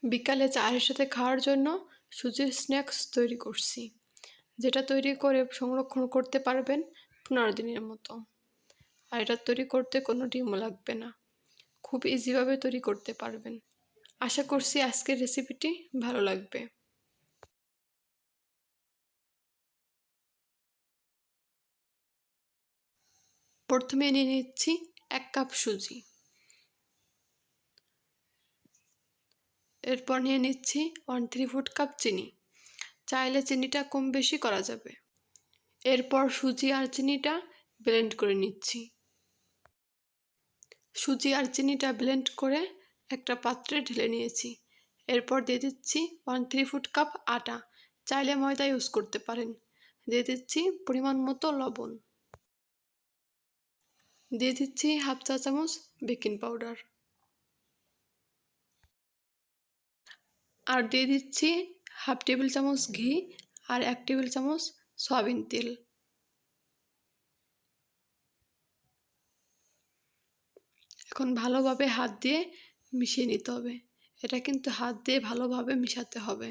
বিকালে চায়ের সাথে খাওয়ার জন্য সুজির স্ন্যাক্স তৈরি করছি, যেটা তৈরি করে সংরক্ষণ করতে পারবেন 15 দিনের মতো। আর এটা তৈরি করতে কোনো ডিমও লাগবে না, খুব ইজিভাবে তৈরি করতে পারবেন। আশা করছি আজকের রেসিপিটি ভালো লাগবে। প্রথমে নিয়ে নিচ্ছি 1 কাপ সুজি, এরপর নিয়ে নিচ্ছি 1/3 কাপ চিনি। চাইলে চিনিটা কম বেশি করা যাবে। এরপর সুজি আর চিনিটা ব্লেন্ড করে নিচ্ছি। সুজি আর চিনিটা ব্লেন্ড করে একটা পাত্রে ঢেলে নিয়েছি। এরপর দিয়ে দিচ্ছি 1/3 কাপ আটা, চাইলে ময়দা ইউজ করতে পারেন। দিয়ে দিচ্ছি পরিমাণ মতো লবণ। দিয়ে দিচ্ছি 1/2 চা চামচ বেকিং পাউডার। আর দিয়ে দিচ্ছি 1/2 টেবিল চামচ ঘি আর 1 টেবিল চামচ সয়াবিন তেল। এখন ভালোভাবে হাত দিয়ে মিশিয়ে নিতে হবে। এটা কিন্তু হাত দিয়ে ভালোভাবে মিশাতে হবে।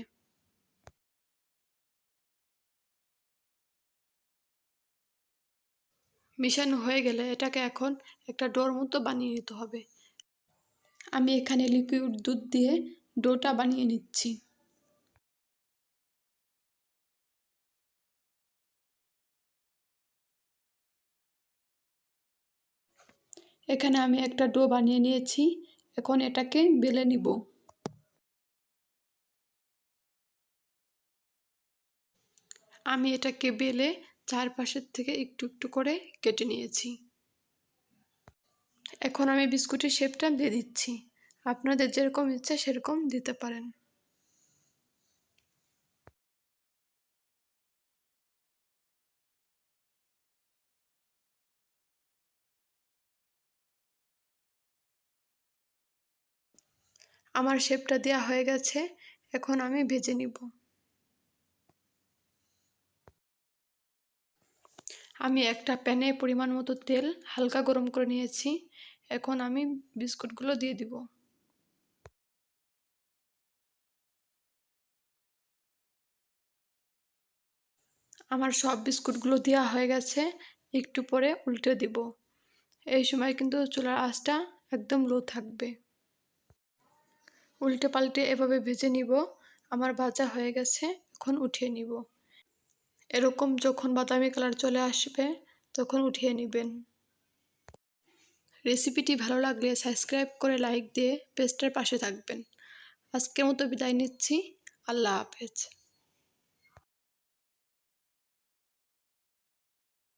মিশানো হয়ে গেলে এটাকে এখন একটা ডোর মতো বানিয়ে নিতে হবে। আমি এখানে লিকুইড দুধ দিয়ে ডোটা বানিয়ে নিচ্ছি। এখানে আমি একটা ডো বানিয়ে নিয়েছি, এখন এটাকে বেলে নিব। আমি এটাকে বেলে চারপাশের থেকে একটু একটু করে কেটে নিয়েছি। এখন আমি বিস্কুটের শেপটা দিয়ে দিচ্ছি। আপনাদের যেরকম ইচ্ছা সেরকম দিতে পারেন। আমার শেপটা দেওয়া হয়ে গেছে, এখন আমি ভেজে নিব। আমি একটা প্যানে পরিমাণ মতো তেল হালকা গরম করে নিয়েছি। এখন আমি বিস্কুটগুলো দিয়ে দিব। আমার সব বিস্কুটগুলো দেওয়া হয়ে গেছে, একটু পরে উল্টে দিব। এই সময় কিন্তু চুলার আঁচটা একদম লো থাকবে। উল্টে পাল্টে এভাবে ভেজে নিব। আমার ভাজা হয়ে গেছে, এখন উঠিয়ে নিব। এরকম যখন বাদামি কালার চলে আসবে তখন উঠিয়ে নেবেন। রেসিপিটি ভালো লাগলে সাবস্ক্রাইব করে লাইক দিয়ে পেজটার পাশে থাকবেন। আজকের মতো বিদায় নিচ্ছি। আল্লাহ হাফেজ।